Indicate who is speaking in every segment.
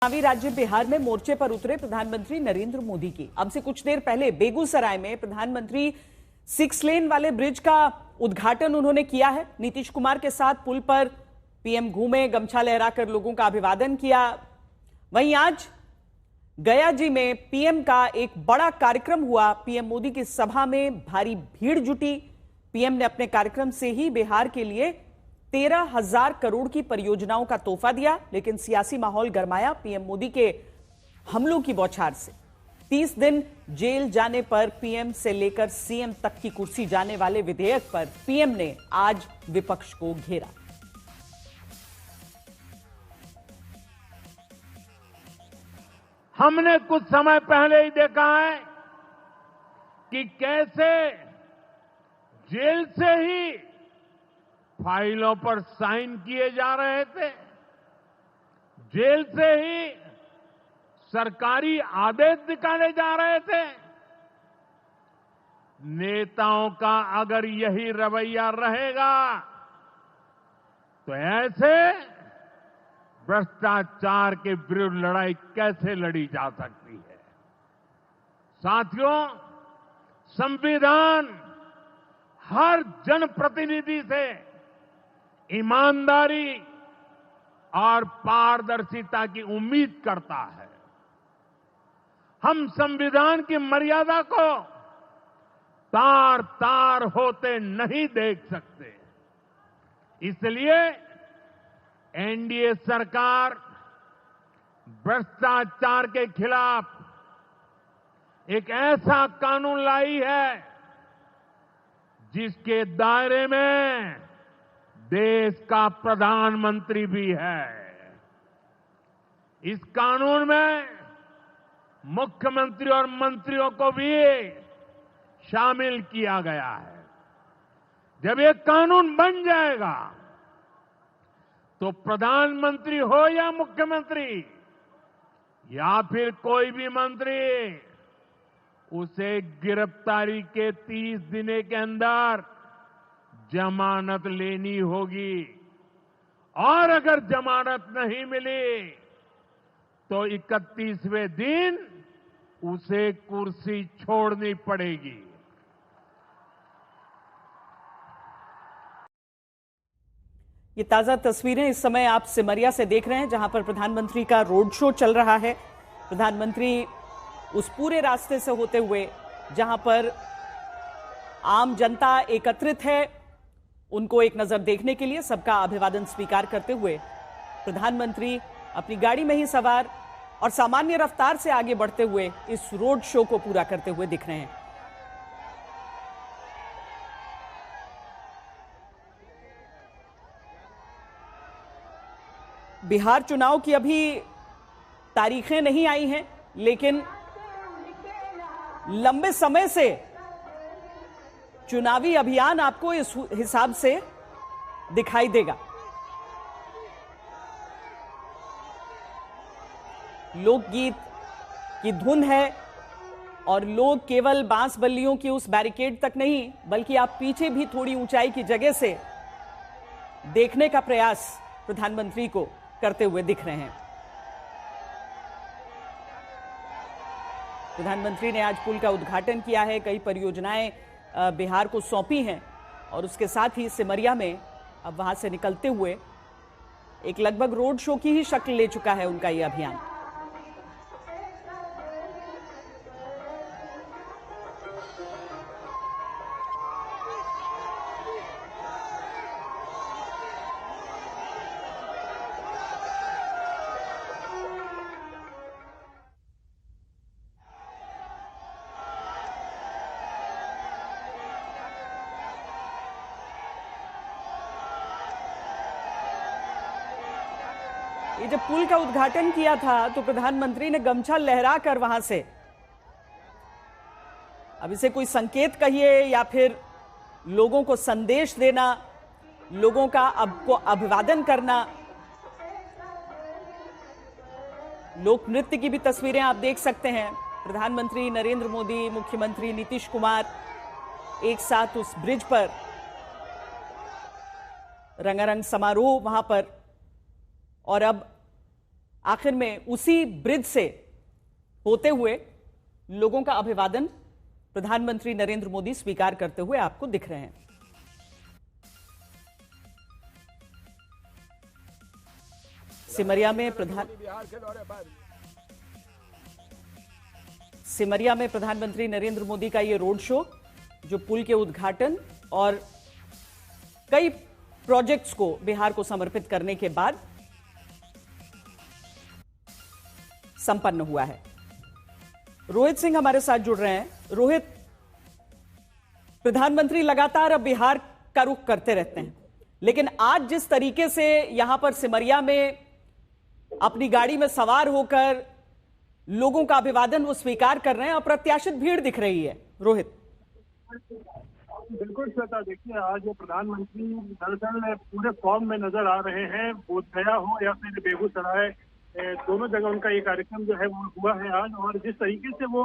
Speaker 1: चुनावी राज्य बिहार में मोर्चे पर उतरे प्रधानमंत्री नरेंद्र मोदी की। अब से कुछ देर पहले बेगूसराय में प्रधानमंत्री 6 लेन वाले ब्रिज का उद्घाटन उन्होंने किया है। नीतीश कुमार के साथ पुल पर पीएम घूमे, गमछा लहराकर लोगों का अभिवादन किया। वहीं आज गया जी में पीएम का एक बड़ा कार्यक्रम हुआ। पीएम मोदी की सभा में भारी भीड़ जुटी। पीएम ने अपने कार्यक्रम से ही बिहार के लिए 13,000 करोड़ की परियोजनाओं का तोहफा दिया, लेकिन सियासी माहौल गरमाया पीएम मोदी के हमलों की बौछार से। 30 दिन जेल जाने पर पीएम से लेकर सीएम तक की कुर्सी जाने वाले विधेयक पर पीएम ने आज विपक्ष को घेरा।
Speaker 2: हमने कुछ समय पहले ही देखा है कि कैसे जेल से ही फाइलों पर साइन किए जा रहे थे, जेल से ही सरकारी आदेश निकाले जा रहे थे। नेताओं का अगर यही रवैया रहेगा तो ऐसे भ्रष्टाचार के विरुद्ध लड़ाई कैसे लड़ी जा सकती है। साथियों, संविधान हर जनप्रतिनिधि से ईमानदारी और पारदर्शिता की उम्मीद करता है। हम संविधान की मर्यादा को तार तार होते नहीं देख सकते। इसलिए एनडीए सरकार भ्रष्टाचार के खिलाफ एक ऐसा कानून लाई है जिसके दायरे में देश का प्रधानमंत्री भी है। इस कानून में मुख्यमंत्री और मंत्रियों को भी शामिल किया गया है। जब ये कानून बन जाएगा तो प्रधानमंत्री हो या मुख्यमंत्री या फिर कोई भी मंत्री, उसे गिरफ्तारी के 30 दिन के अंदर जमानत लेनी होगी और अगर जमानत नहीं मिली तो 31वें दिन उसे कुर्सी छोड़नी पड़ेगी।
Speaker 1: ये ताजा तस्वीरें इस समय आप सिमरिया से देख रहे हैं, जहां पर प्रधानमंत्री का रोड शो चल रहा है। प्रधानमंत्री उस पूरे रास्ते से होते हुए जहां पर आम जनता एकत्रित है, उनको एक नजर देखने के लिए सबका अभिवादन स्वीकार करते हुए प्रधानमंत्री अपनी गाड़ी में ही सवार और सामान्य रफ्तार से आगे बढ़ते हुए इस रोड शो को पूरा करते हुए दिख रहे हैं। बिहार चुनाव की अभी तारीखें नहीं आई हैं, लेकिन लंबे समय से चुनावी अभियान आपको इस हिसाब से दिखाई देगा। लोकगीत की धुन है और लोग केवल बांस बल्लियों की उस बैरिकेड तक नहीं, बल्कि आप पीछे भी थोड़ी ऊंचाई की जगह से देखने का प्रयास प्रधानमंत्री को करते हुए दिख रहे हैं। प्रधानमंत्री ने आज पुल का उद्घाटन किया है, कई परियोजनाएं बिहार को सौंपी हैं और उसके साथ ही सिमरिया में अब वहां से निकलते हुए एक लगभग रोड शो की ही शक्ल ले चुका है उनका यह अभियान। ये जब पुल का उद्घाटन किया था तो प्रधानमंत्री ने गमछा लहराकर वहां से, अब इसे कोई संकेत कहिए या फिर लोगों को संदेश देना, लोगों का को अभिवादन करना। लोक नृत्य की भी तस्वीरें आप देख सकते हैं। प्रधानमंत्री नरेंद्र मोदी, मुख्यमंत्री नीतीश कुमार एक साथ उस ब्रिज पर, रंगारंग समारोह वहां पर। और अब आखिर में उसी ब्रिज से होते हुए लोगों का अभिवादन प्रधानमंत्री नरेंद्र मोदी स्वीकार करते हुए आपको दिख रहे हैं। सिमरिया में प्रधानमंत्री नरेंद्र मोदी का यह रोड शो, जो पुल के उद्घाटन और कई प्रोजेक्ट्स को बिहार को समर्पित करने के बाद संपन्न हुआ है। रोहित सिंह हमारे साथ जुड़ रहे हैं। रोहित, प्रधानमंत्री लगातार अब बिहार का रुख करते रहते हैं, लेकिन आज जिस तरीके से यहां पर सिमरिया में अपनी गाड़ी में सवार होकर लोगों का अभिवादन वो स्वीकार कर रहे हैं, अप्रत्याशित भीड़ दिख रही है। रोहित।
Speaker 3: बिल्कुल श्वेता, देखिए आज प्रधानमंत्री दरअसल पूरे फॉर्म में नजर आ रहे हैं। बोधगया हो या फिर बेगूसराय, दोनों जगह उनका ये कार्यक्रम जो है वो हुआ है आज। और जिस तरीके से वो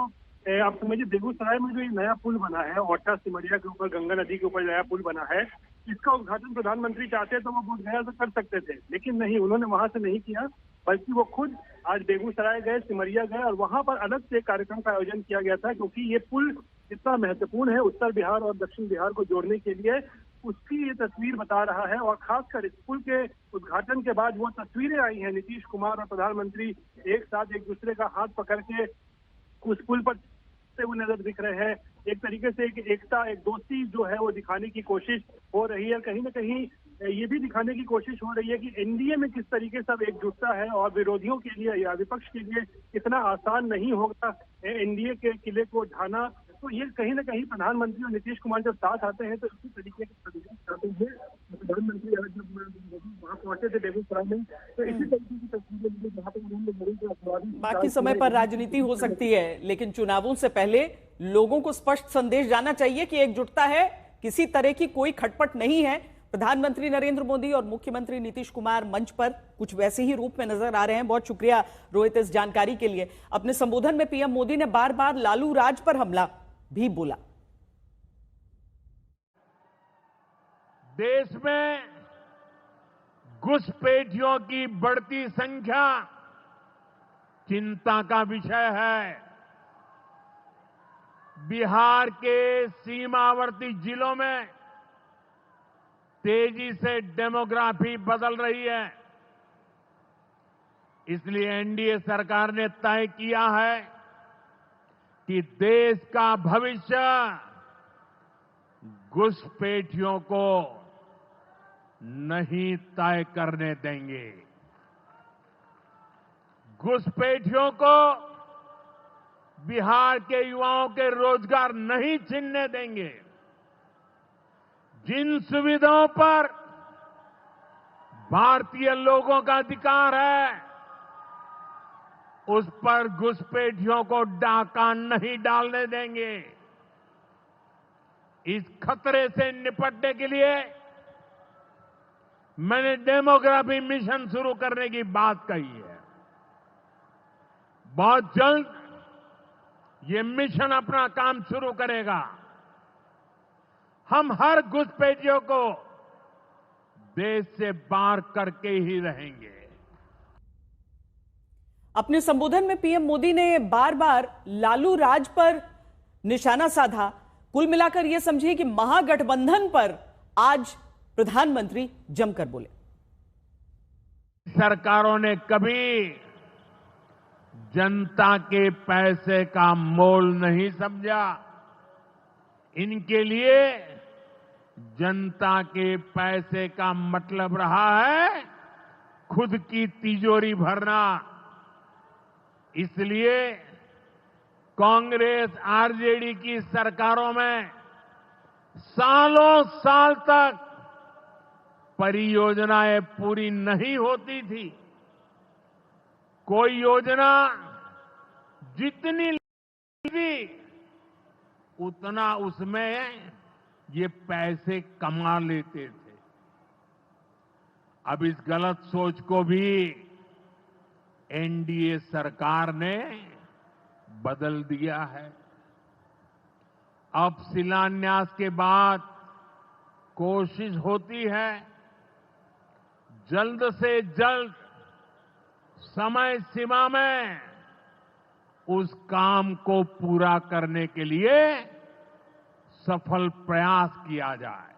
Speaker 3: आप समझिए, बेगूसराय में जो ये नया पुल बना है ओरछा सिमरिया के ऊपर, गंगा नदी के ऊपर नया पुल बना है, इसका उद्घाटन प्रधानमंत्री चाहते तो वो बोधगया से कर सकते थे, लेकिन नहीं, उन्होंने वहां से नहीं किया, बल्कि वो खुद आज बेगूसराय गए, सिमरिया गए और वहां पर अलग से कार्यक्रम का आयोजन किया गया था। क्योंकि ये पुल इतना महत्वपूर्ण है उत्तर बिहार और दक्षिण बिहार को जोड़ने के लिए, उसकी ये तस्वीर बता रहा है। और खासकर इस पुल के उद्घाटन के बाद वो तस्वीरें आई हैं, नीतीश कुमार और प्रधानमंत्री एक साथ एक दूसरे का हाथ पकड़ के उस पुल पर वो नजर दिख रहे हैं। एक तरीके से एक एकता, एक दोस्ती जो है वो दिखाने की कोशिश हो रही है। कहीं ना कहीं ये भी दिखाने की कोशिश हो रही है कि एनडीए में किस तरीके से अब एकजुटता है और विरोधियों के लिए या विपक्ष के लिए इतना आसान नहीं होगा एनडीए के किले को ढाना। तो ये कहीं ना कहीं प्रधानमंत्री और नीतीश कुमार जब साथ आते हैं तो इसी तरीके के प्रधानमंत्री जब वहाँ पहुंचे थे बेगूसराय में, तो इसी तरीके की तस्वीरें जहाँ पे उन्होंने
Speaker 1: बाकी समय पर राजनीति हो सकती है, लेकिन चुनावों से पहले लोगों को स्पष्ट संदेश जाना चाहिए कि एकजुटता है, किसी तरह की कोई खटपट नहीं है। प्रधानमंत्री नरेंद्र मोदी और मुख्यमंत्री नीतीश कुमार मंच पर कुछ वैसे ही रूप में नजर आ रहे हैं। बहुत शुक्रिया रोहित इस जानकारी के लिए। अपने संबोधन में पीएम मोदी ने बार बार लालू राज पर हमला भी बोला।
Speaker 2: देश में घुसपैठियों की बढ़ती संख्या चिंता का विषय है। बिहार के सीमावर्ती जिलों में तेजी से डेमोग्राफी बदल रही है। इसलिए एनडीए सरकार ने तय किया है कि देश का भविष्य घुसपैठियों को नहीं तय करने देंगे। घुसपैठियों को बिहार के युवाओं के रोजगार नहीं छीनने देंगे। जिन सुविधाओं पर भारतीय लोगों का अधिकार है, उस पर घुसपैठियों को डाका नहीं डालने देंगे। इस खतरे से निपटने के लिए मैंने डेमोग्राफी मिशन शुरू करने की बात कही है। बहुत जल्द ये मिशन अपना काम शुरू करेगा। हम हर घुसपैठियों को देश से बाहर करके ही रहेंगे।
Speaker 1: अपने संबोधन में पीएम मोदी ने बार बार लालू राज पर निशाना साधा। कुल मिलाकर यह समझिए कि महागठबंधन पर आज प्रधानमंत्री जमकर बोले।
Speaker 2: सरकारों ने कभी जनता के पैसे का मोल नहीं समझा। इनके लिए जनता के पैसे का मतलब रहा है खुद की तिजोरी भरना। इसलिए कांग्रेस आरजेडी की सरकारों में सालों साल तक परियोजनाएं पूरी नहीं होती थी। कोई योजना जितनी थी उतना उसमें ये पैसे कमा लेते थे। अब इस गलत सोच को भी एनडीए सरकार ने बदल दिया है। अब शिलान्यास के बाद कोशिश होती है जल्द से जल्द समय सीमा में उस काम को पूरा करने के लिए सफल प्रयास किया जाए।